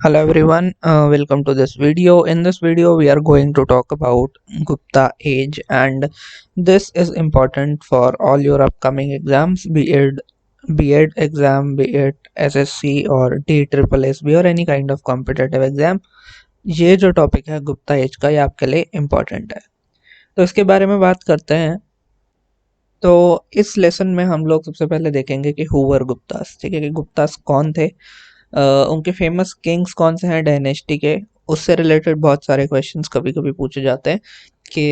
Hello everyone, welcome to this video. In this video, we are going to talk about Gupta age, and this is important for all your upcoming exams, be it exam, be it SSC or DSSB or any kind of competitive exam. ये जो topic है Gupta as का, ये आपके लिए important है, तो इसके बारे में बात करते हैं। तो इस लेसन में हम लोग सबसे पहले देखेंगे कि हु वर गुप्तास, ठीक है, कि गुप्तास कौन थे, उनके फेमस किंग्स कौन से हैं डायनेस्टी के। उससे रिलेटेड बहुत सारे क्वेश्चंस कभी कभी पूछे जाते हैं कि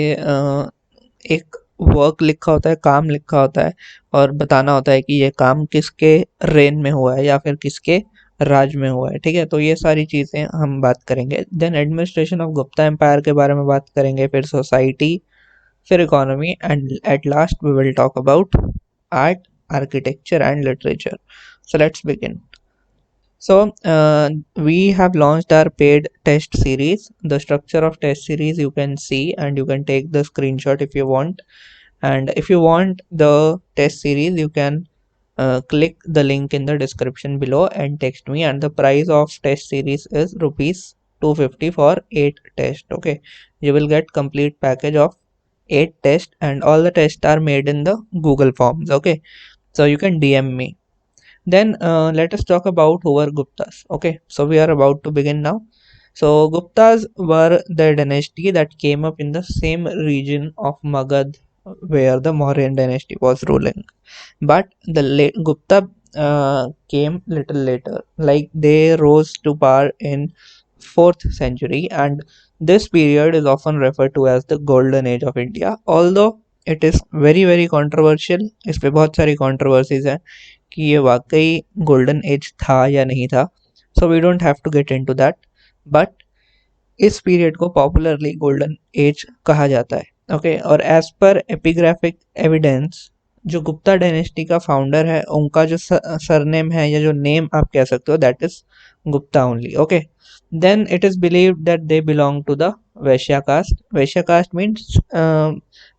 एक वर्क लिखा होता है, काम लिखा होता है और बताना होता है कि ये काम किसके रेन में हुआ है या फिर किसके राज में हुआ है, ठीक है। तो ये सारी चीज़ें हम बात करेंगे। Then administration of Gupta empire के बारे में बात करेंगे, फिर सोसाइटी, फिर economy, and at last we will talk about art, architecture and literature. So let's begin. So we have launched our paid test series. The structure of test series you can see, and you can take the screenshot if you want. And if you want the test series, you can click the link in the description below and text me. And the price of test series is rupees 250 for 8 tests. Okay, you will get complete package of 8 tests, and all the tests are made in the Google Forms. Okay, so you can DM me. Then let us talk about who were Guptas. Okay, so we are about to begin now. So Guptas were the dynasty that came up in the same region of Magad where the Mauryan dynasty was ruling. But the Gupta came little later. Like they rose to power in 4th century, and this period is often referred to as the golden age of India. Although it is very controversial, इस पे बहुत सारी controversies हैं कि ये वाकई golden age था या नहीं था. So we don't have to get into that, but इस पीरियड को पॉपुलरली गोल्डन एज कहा जाता है. ओके, और एज पर एपिग्राफिक एविडेंस जो गुप्ता डायनेस्टी का फाउंडर है उनका जो सरनेम है या जो नेम आप कह सकते हो, that is Gupta only. Okay, then it is believed that they belong to the Vaishya caste. Vaishya caste means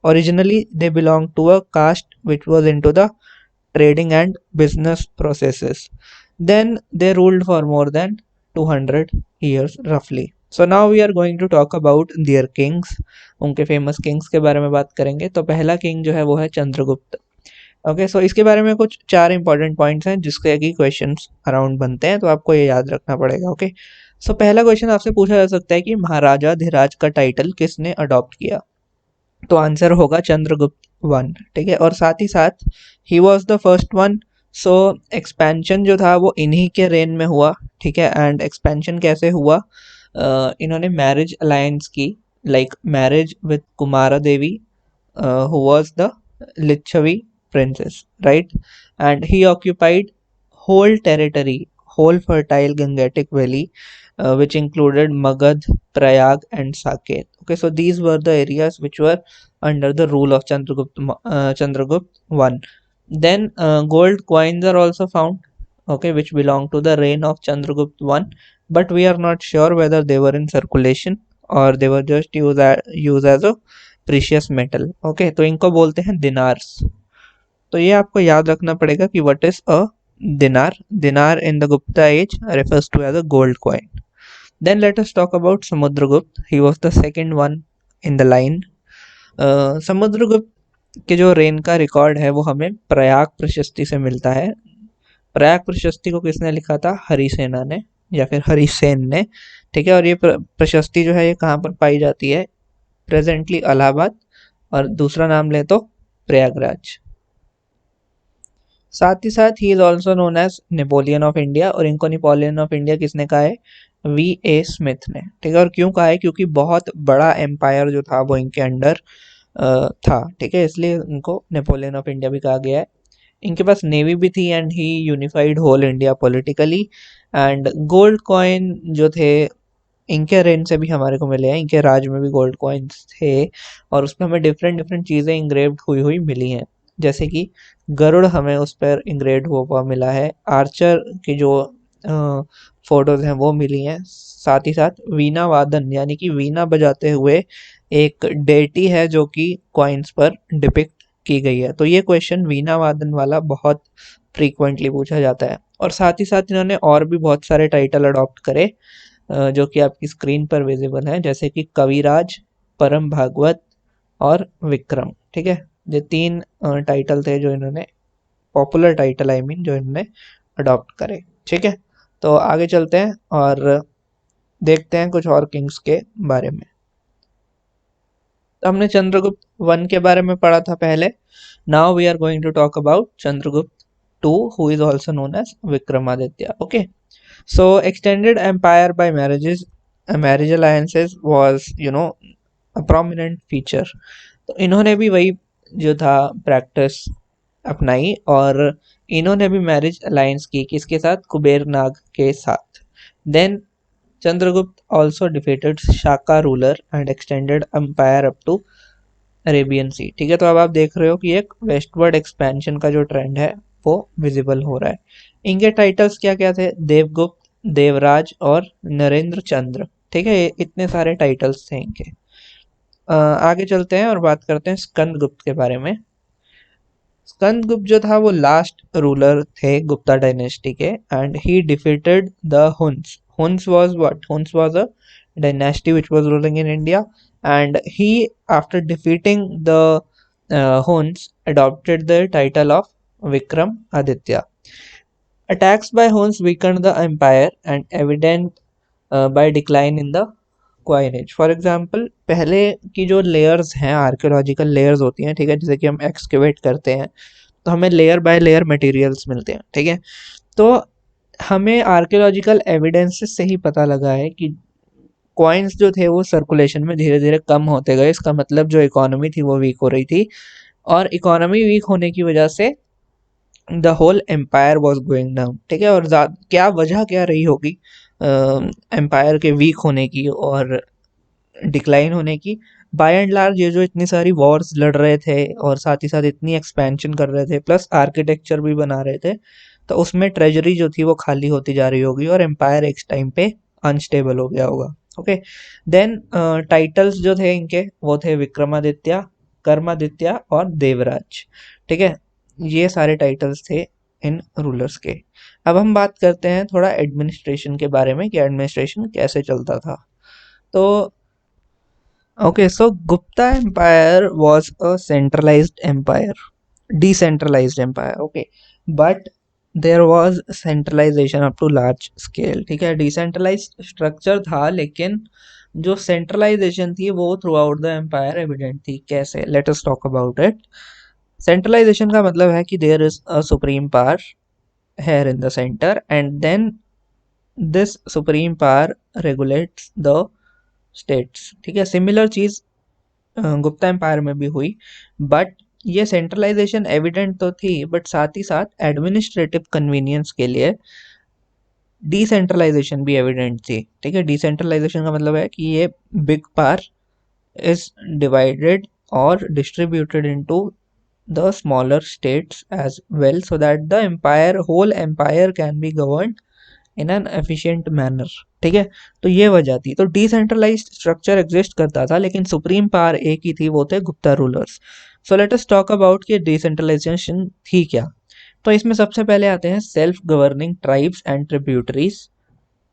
originally they belong to a caste which was into the trading and business processes. Then they ruled for more than 200 years roughly. So now we are going to talk about their kings. उनके famous Kings के बारे में बात करेंगे. तो पहला king जो है वो है चंद्रगुप्त. ओके, सो इसके बारे में कुछ 4 इंपॉर्टेंट पॉइंट्स हैं जिसके की क्वेश्चंस अराउंड बनते हैं, तो आपको ये याद रखना पड़ेगा. ओके, सो पहला क्वेश्चन आपसे पूछा जा सकता है कि महाराजा धीराज का टाइटल किसने अडॉप्ट किया. तो आंसर होगा चंद्रगुप्त वन, ठीक है. और साथ ही साथ he was the first one. So expansion जो था वो इन्हीं के रेन में हुआ, ठीक है. एंड एक्सपेंशन कैसे हुआ, इन्होंने मैरिज अलायंस की, like marriage with Kumara Devi who was the Licchavi princess, right. And he occupied whole territory, whole fertile Gangetic Valley, which included Magad, Prayag, and Saket. Okay, so these were the areas which were under the rule of Chandragupta I. Then gold coins are also found, okay, which belong to the reign of Chandragupta I, but we are not sure whether they were in circulation or they were just used as a precious metal. Okay, तो इनको बोलते हैं दिनार्स. तो ये आपको याद रखना पड़ेगा कि what is a dinar. Dinar in the Gupta age refers to as a gold coin. Then let us talk about Samudragupta. He was the second one in the line. Samudragupta के जो रेन का रिकॉर्ड है वो हमें प्रयाग प्रशस्ति से मिलता है. प्रयाग प्रशस्ति को किसने लिखा था, हरिसेना ने या फिर हरिसेन ने, ठीक है. और ये प्रशस्ति जो है ये कहाँ पर पाई जाती है, प्रेजेंटली इलाहाबाद, और दूसरा नाम ले तो प्रयागराज. साथ ही साथ ही is also known as Napoleon of India. और इनको नेपोलियन ऑफ इंडिया किसने कहा है, V.A. स्मिथ ने, ठीक है. और क्यों कहा है, क्योंकि बहुत बड़ा एम्पायर जो था वो इनके अंडर था, ठीक है, इसलिए इनको नेपोलियन ऑफ इंडिया भी कहा गया है. इनके पास नेवी भी थी and he unified whole India politically. And gold coin जो थे इनके रेन से भी हमारे को मिले हैं, इनके राज में भी गोल्ड कॉइन्स थे और उसमें हमें डिफरेंट चीज़ें इंग्रेव्ड हुई मिली हैं, जैसे कि गरुड़ हमें उस पर इंग्रेव्ड हुआ मिला है, आर्चर की जो फोटोज हैं वो मिली हैं. साथ ही साथ वीणा वादन यानी कि वीणा बजाते हुए एक डेटी है जो कि कॉइन्स पर डिपिक्ट की गई है. तो ये क्वेश्चन वीणा वादन वाला बहुत फ्रीक्वेंटली पूछा जाता है. और साथ ही साथ इन्होंने और भी बहुत सारे टाइटल अडॉप्ट करे जो कि आपकी स्क्रीन पर विजिबल हैं, जैसे कि कविराज, परम भागवत और विक्रम। ठीक है, ये 3 टाइटल थे जो इन्होंने, पॉपुलर टाइटल आई मीन, जो इन्होंने अडॉप्ट करे। ठीक है, तो आगे चलते हैं और देखते हैं कुछ और किंग्स के बारे में। तो हमने चंद्रगुप्त 1 के बारे में पढ़ा था पहले। Now we are going to talk about Chandragupta 2, who is also known as Vikramaditya. Okay, so extended empire by marriage alliances was, a prominent feature. तो इन्होंने भी वही जो था प्रैक्टिस अपनाई, और इन्होंने भी मैरिज अलायंस की, किसके साथ? कुबेर नाग के साथ। Then Chandragupta also defeated Shaka ruler and extended empire up to Arabian sea. ठीक है, तो अब आप देख रहे हो कि एक वेस्टवर्ड एक्सपेंशन का जो ट्रेंड है वो विजिबल हो रहा है। इनके टाइटल्स क्या क्या थे? देवगुप्त, देवराज और नरेंद्र चंद्र। ठीक है, ये इतने सारे टाइटल्स थे इनके। आगे चलते हैं और बात करते हैं स्कंदगुप्त के बारे में। स्कंदगुप्त जो था वो लास्ट रूलर थे गुप्ता डायनेस्टी के, and he defeated the Hund's. Hund's was what? Hund's was a dynasty which was ruling in India, and he, after defeating the Huns, adopted the title of Vikram Aditya. Attacks by Huns weakened the empire and evident by decline in the coinage. For example, पहले की जो layers हैं, archaeological layers होती हैं, ठीक है, जैसे कि हम एक्सकेवेट करते हैं तो हमें लेयर बाय लेयर मटेरियल्स मिलते हैं। ठीक है, तो हमें आर्कियोलॉजिकल एविडेंसेस से ही पता लगा है कि कॉइन्स जो थे वो सर्कुलेशन में धीरे धीरे कम होते गए। इसका मतलब जो इकोनॉमी थी वो वीक हो रही थी, और इकोनॉमी वीक होने की वजह से the whole empire was going down. ठीक है, और क्या वजह क्या रही होगी एम्पायर के वीक होने की और डिक्लाइन होने की? बाय एंड लार्ज ये जो इतनी सारी वॉर्स लड़ रहे थे और साथ ही साथ इतनी एक्सपेंशन कर रहे थे, प्लस आर्किटेक्चर भी बना रहे थे, तो उसमें ट्रेजरी जो थी वो खाली होती जा रही होगी और एम्पायर एक टाइम पे अनस्टेबल हो गया होगा। ओके, देन टाइटल्स जो थे इनके वो थे विक्रमादित्य, कर्मादित्य और देवराज। ठीक है, ये सारे टाइटल्स थे इन रूलर्स के। अब हम बात करते हैं थोड़ा एडमिनिस्ट्रेशन के बारे में कि एडमिनिस्ट्रेशन कैसे चलता था। तो okay, so Gupta Empire was a centralized empire, decentralized empire. Okay, but there was centralization up to large scale. ठीक है, decentralized structure था, लेकिन जो centralization थी वो throughout the empire evident थी। कैसे? Let us talk about it. Centralization का मतलब है कि there is a supreme power here in the center, and then this supreme power regulates the states। ठीक है, सिमिलर चीज गुप्ता एम्पायर में भी हुई, बट ये सेंट्रलाइजेशन एविडेंट तो थी, बट साथ ही साथ एडमिनिस्ट्रेटिव कन्वीनियंस के लिए डिसेंट्रलाइजेशन भी एविडेंट थी। ठीक है, डिसेंट्रलाइजेशन का मतलब है कि ये बिग पावर इज डिवाइडेड और distributed into the smaller states as well, so that the empire, whole empire can be governed in an efficient manner. ठीक है, तो ये वजह थी। तो डिसेंट्रलाइज्ड स्ट्रक्चर एग्जिस्ट करता था, लेकिन सुप्रीम पावर एक ही थी, वो थे Gupta rulers. So let us talk about कि डिसेंट्रलाइजेशन थी क्या। तो इसमें सबसे पहले आते हैं self governing tribes and tributaries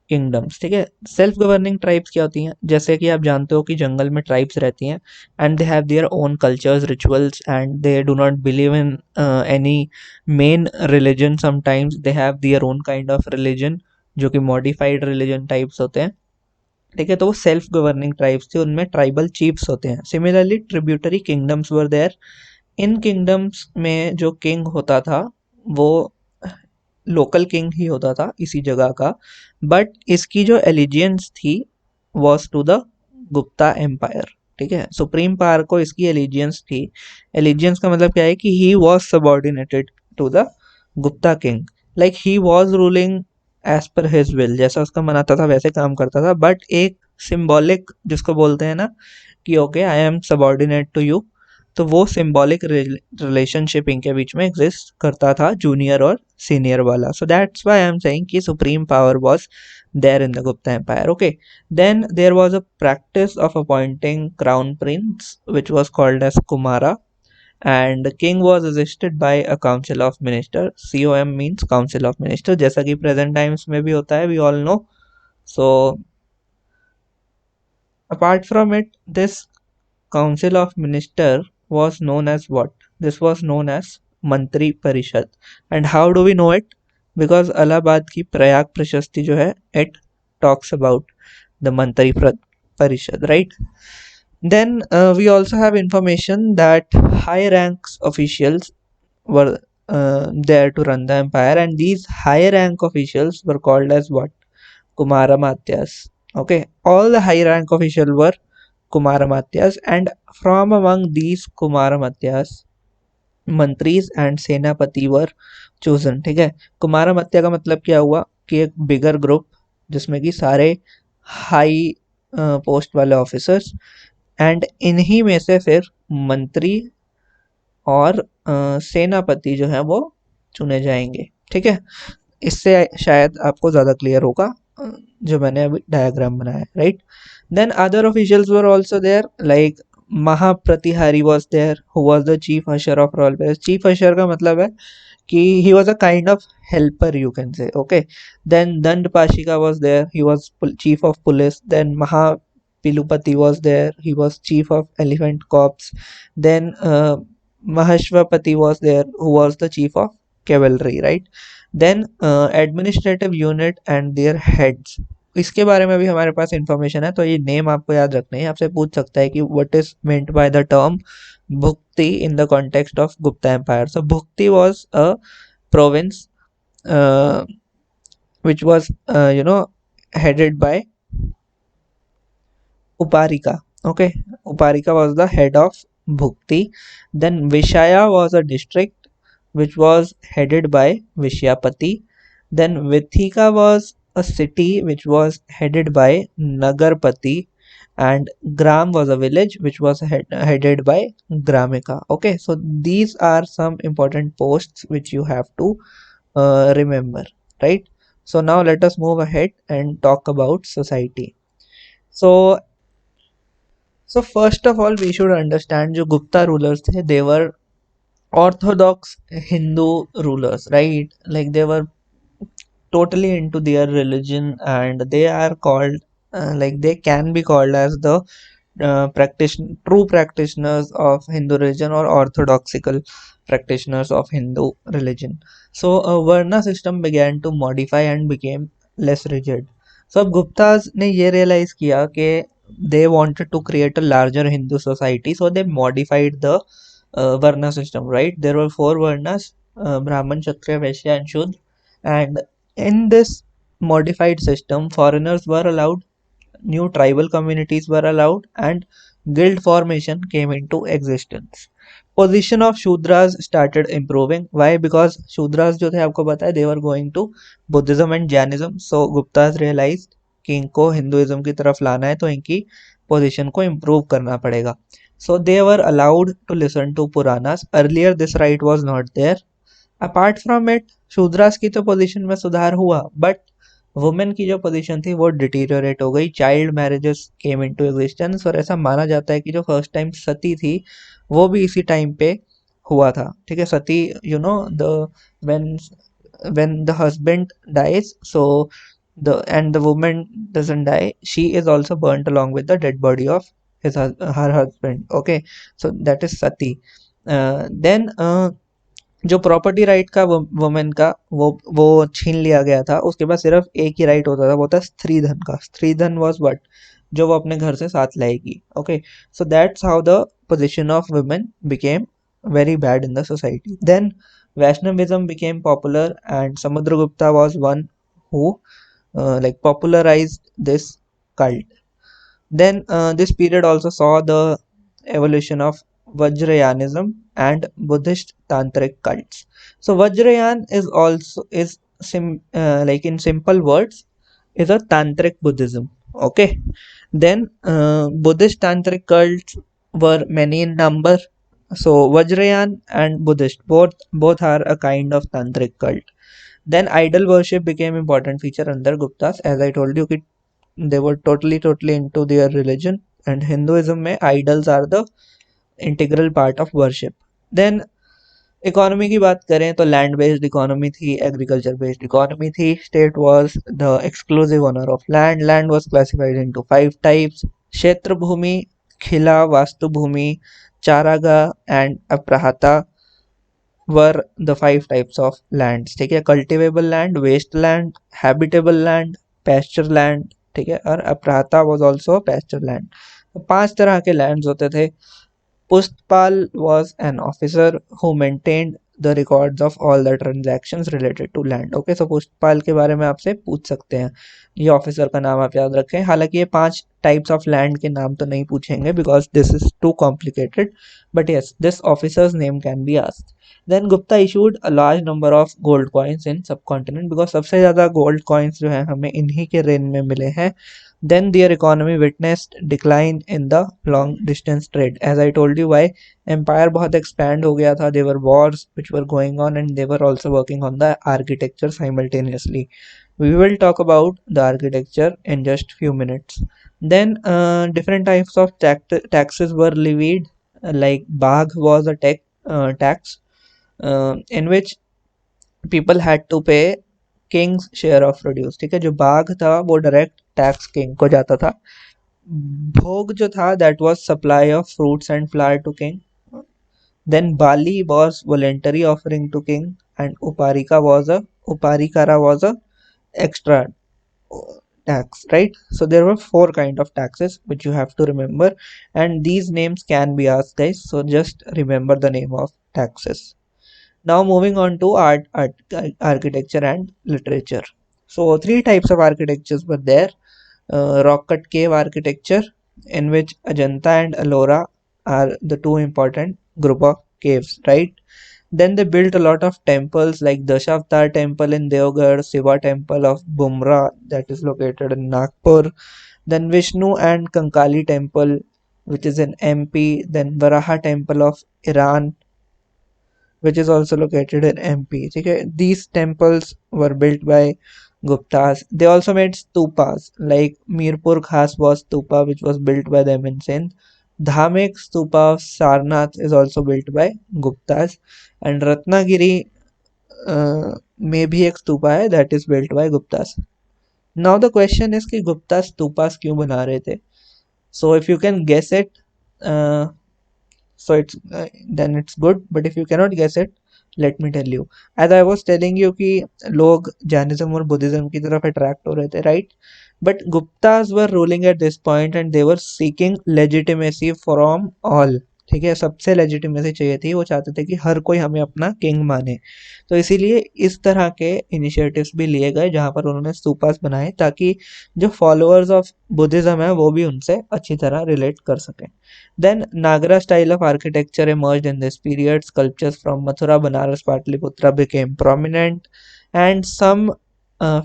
kingdoms. ठीक है, सेल्फ गवर्निंग ट्राइब्स क्या होती हैं? जैसे कि आप जानते हो कि जंगल में ट्राइब्स रहती हैं, and they have their own cultures, rituals, and they do not believe in any main religion. Sometimes they have their own kind of religion, जो कि मॉडिफाइड रिलीजन टाइप्स होते हैं। ठीक है, तो वो सेल्फ गवर्निंग ट्राइब्स थे, उनमें ट्राइबल चीफ्स होते हैं। Similarly tributary kingdoms were there. इन किंगडम्स में जो किंग होता था वो लोकल किंग ही होता था इसी जगह का, बट इसकी जो एलिजियंस थी was to the Gupta empire. ठीक है, सुप्रीम पावर को इसकी एलिजियंस थी। एलिजियंस का मतलब क्या है कि he was subordinated to the Gupta king, like he was ruling as per his will, जैसा उसका मन आता था वैसे काम करता था, बट एक सिंबॉलिक, जिसको बोलते हैं ना कि okay I am subordinate to you, तो वो सिंबॉलिक रिलेशनशिप इनके बीच में एग्जिस्ट करता था, जूनियर और सीनियर वाला। So that's why I am saying कि supreme power was there in the Gupta empire. Okay, then there was a practice of appointing crown prince which was called as Kumara, and the king was assisted by a council of minister. COM means council of minister, जैसा कि present times में भी होता है, we all know. So apart from it, this council of minister was known as what? This was known as मंत्री परिषद. And how do we know it? Because Allahabad की प्रयाग प्रशस्ति जो है, it talks about the मंत्री परिषद, right? Then we also have information that high ranks officials were there to run the empire, and these high rank officials were called as what? Kumaramatyas. Okay, all the high rank officials were Kumaramatyas, and from among these Kumaramatyas, mantris and senapati were chosen. ठीक है, कुमारमत्या का मतलब क्या हुआ कि एक bigger group जिसमें कि सारे हाई पोस्ट वाले ऑफिसर्स, एंड इन्हीं में से फिर मंत्री और सेनापति जो है वो चुने जाएंगे. ठीक है, इससे शायद आपको ज़्यादा क्लियर होगा जो मैंने अभी डायग्राम बनाया, right. Then other officials were also there, like Mahapratihari was there who was the chief usher of royal palace. Chief usher का मतलब है कि he was a kind of helper, you can say. Okay, then Dand Pashika was there, he was chief of police. Then Mahapilupati was there, he was chief of elephant corps. Then Mahashwapati was there, who was the chief of cavalry, right. Then administrative unit and their heads, इसके बारे में भी हमारे पास information है, तो ये name आपको याद रखने हैं. आपसे पूछ सकता है कि what is meant by the term Bhukti in the context of Gupta empire. So Bhukti was a province which was headed by Uparika. Okay, Uparika was the head of Bhukti. Then Vishaya was a district which was headed by Vishyapati. Then Vithika was a city which was headed by Nagarpati, and Gram was a village which was headed by Gramika. Okay, so these are some important posts which you have to remember, right. So now let us move ahead and talk about society. So first of all we should understand जो Gupta rulers थे, they were orthodox Hindu rulers, right. Like they were totally into their religion, and they are called like they can be called as the true practitioners of Hindu religion, or orthodoxical practitioners of Hindu religion. So a Varna system began to modify and became less rigid. So अब गुप्ताज ने ये realize किया कि they wanted to create a larger Hindu society, so they modified the Varna system, right. There were 4 Varnas, Brahman, Kshatriya, Vaishya and Shudra, and in this modified system foreigners were allowed, new tribal communities were allowed, and guild formation came into existence. Position of Shudras started improving. Why? Because Shudras जो थे आपको पता है they were going to Buddhism and Jainism. So Guptas realized कि इनको Hinduism की तरफ लाना है तो इनकी पोजीशन को इम्प्रूव करना पड़ेगा. So they were allowed to listen to Puranas. Earlier this right was not there. Apart from it, Shudras की तो पोजीशन में सुधार हुआ, बट वुमेन की जो पोजीशन थी वो डिटीरियोरेट हो गई. Child marriages came into existence, और ऐसा माना जाता है कि जो फर्स्ट टाइम सती थी वो भी इसी टाइम पे हुआ था. ठीक है, Sati you know the when the husband dies, so and the woman doesn't die, she is also burnt along with the dead body of her husband. Okay, so that is sati. Then जो property right का women का वो छीन लिया गया था. उसके बाद सिर्फ एक ही राइट होता था, वो था स्त्रीधन का. स्त्रीधन वाज व्हाट, जो वो अपने घर से साथ लाएगी. Okay, so that's how the position of women became very bad in the society. Then Vaishnavism became popular, and Samudragupta was one who like popularized this cult. Then this period also saw the evolution of Vajrayanism and Buddhist tantric cults. So Vajrayan is also like in simple words is a tantric Buddhism. Okay, then Buddhist tantric cults were many in number. So Vajrayan and Buddhist both are a kind of tantric cult. Then idol worship became important feature under Guptas. As I told you, they were totally into their religion, and Hinduism में idols are the integral part of worship. Then economy की बात करें तो land based economy थी, agriculture based economy थी। State was the exclusive owner of land. Land was classified into 5 types: kshetra bhumi, khila, vastu bhumi, charagah and aprahata were the 5 types of land. ठीक है, cultivable land, waste land, habitable land, pasture land. ठीक है, और aprahata was also pasture land. तो 5 तरह के lands होते थे। Pustpal was an officer who maintained the records of all the transactions related to land. Okay, so पुष्पपाल के बारे में आपसे पूछ सकते हैं, ये ऑफिसर का नाम आप याद रखें। हालांकि ये 5 टाइप्स ऑफ लैंड के नाम तो नहीं पूछेंगे because this is too complicated, but yes this officers name can be asked. Then Gupta issued a large number of gold coins in सब कॉन्टिनेंट, बिकॉज सबसे ज़्यादा गोल्ड कॉइन्स जो है हमें इन्हीं के रेन में मिले हैं। Then their economy witnessed decline in the long distance trade. As I told you why, empire बहुत expand हो गया था, there were wars which were going on and they were also working on the architecture simultaneously. We will talk about the architecture in just few minutes. Then different types of taxes were levied, like Bagh was a tax in which people had to pay king's share of produce. ठीक है, जो बाघ था वो direct tax king को जाता था। भोग जो था that was supply of fruits and flower to king. Then bali was voluntary offering to king and uparikara was a extra tax, right? So there were 4 kind of taxes which you have to remember, and these names can be asked, guys, so just remember the name of taxes. Now moving on to architecture and literature. So 3 types of architectures were there. Rock cut cave architecture, in which Ajanta and Ellora are the 2 important group of caves, right? Then they built a lot of temples like Dashavtar temple in Deoghar, Shiva temple of Bumra that is located in Nagpur, then Vishnu and Kankali temple which is in MP, then Varaha temple of Iran which is also located in MP. Okay? These temples were built by Guptas. They also made stupas, like Mirpur Khas was stupa which was built by them in Sindh. Dhamek stupa of Sarnath is also built by Guptas, and Ratnagiri में भी एक स्तूपा है that is built by Guptas. Now the question is कि Gupta stupas क्यों बना रहे थे? So if you can guess it, uh, so it's then it's good, but if you cannot guess it, let me tell you. As I was telling you कि लोग Jainism और Buddhism की तरफ attract हो रहे थे, right? But Guptas were ruling at this point and they were seeking legitimacy from all. ठीक है, सबसे लेजिटिमेसी चाहिए थी, वो चाहते थे कि हर कोई हमें अपना किंग माने। तो इसीलिए इस तरह के इनिशिएटिव्स भी लिए गए जहाँ पर उन्होंने स्तूपास बनाए ताकि जो फॉलोअर्स ऑफ बुद्धिज्म है वो भी उनसे अच्छी तरह रिलेट कर सकें। Then Nagara style of architecture emerged in this period. Sculptures from Mathura, Banaras, Patliputra became prominent, and some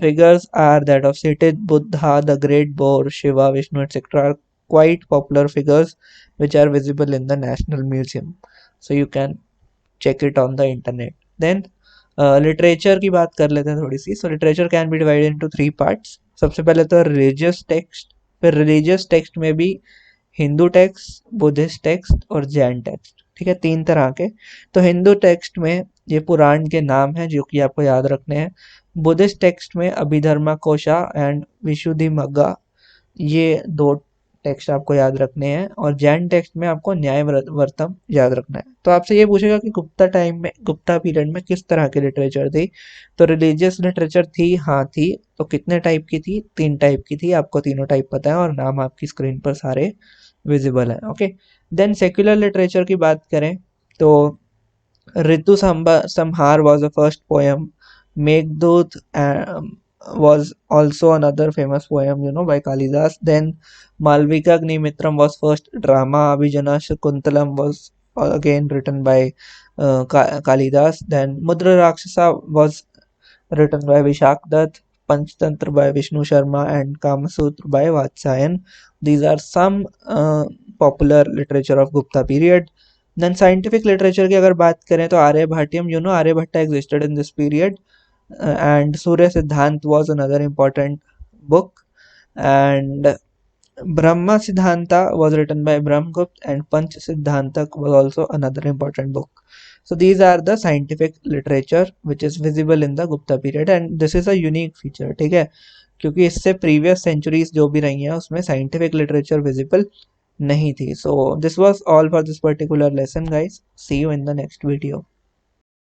figures are that of seated Buddha, the Great Boar, Shiva, Vishnu, etc. are quite popular figures which are visible in the National Museum. So you can check it on the internet. Then literature की बात कर लेते हैं थोड़ी सी। So literature can be divided into 3 parts. सबसे पहले तो रिलीजियस टेक्स्ट, फिर रिलीजियस टेक्स्ट में भी हिंदू टेक्स्ट, बुद्धिस्ट टेक्स्ट और जैन टेक्स्ट। ठीक है, 3 तरह के। तो हिंदू टेक्स्ट में ये पुराण के नाम हैं जो कि आपको याद रखने हैं। बुद्धिस्ट टेक्स्ट में अभिधर्मा कोशा एंड विशुद्धिमग्गा, ये 2 टेक्स्ट आपको याद रखने हैं। और जैन टेक्स्ट में आपको न्यायवर्तम याद रखना है। तो आपसे ये पूछेगा कि गुप्ता टाइम में, गुप्ता पीरियड में किस तरह की लिटरेचर थी? तो रिलीजियस लिटरेचर थी, हाँ थी। तो कितने टाइप की थी? 3 टाइप की थी। आपको तीनों टाइप पता है और नाम आपकी स्क्रीन पर सारे विजिबल है। ओके, देन सेक्युलर लिटरेचर की बात करें तो ऋतु संहार was the first poem. Meghdoot was also another famous poem, by Kalidas. Then Malvika Agnimitram was first drama. Abhijana Shakuntalam was again written by Kalidas. Then Mudra Rakshasa was written by Vishak Dutt, Panchtantra by Vishnu Sharma, and Kamasutra by Vatsyayan. These are some popular literature of Gupta period. Then scientific literature की अगर बात करें तो Aryabhatiyam, Aryabhatta existed in this period, and Surya Siddhant was another important book, and Brahma Siddhanta was written by Brahmagupta, and Panch Siddhanta was also another important book. So these are the scientific literature which is visible in the Gupta period, and this is a unique feature. ठीक है, क्योंकि इससे previous centuries जो भी रही हैं उसमें scientific literature visible नहीं थी. So this was all for this particular lesson, guys. See you in the next video.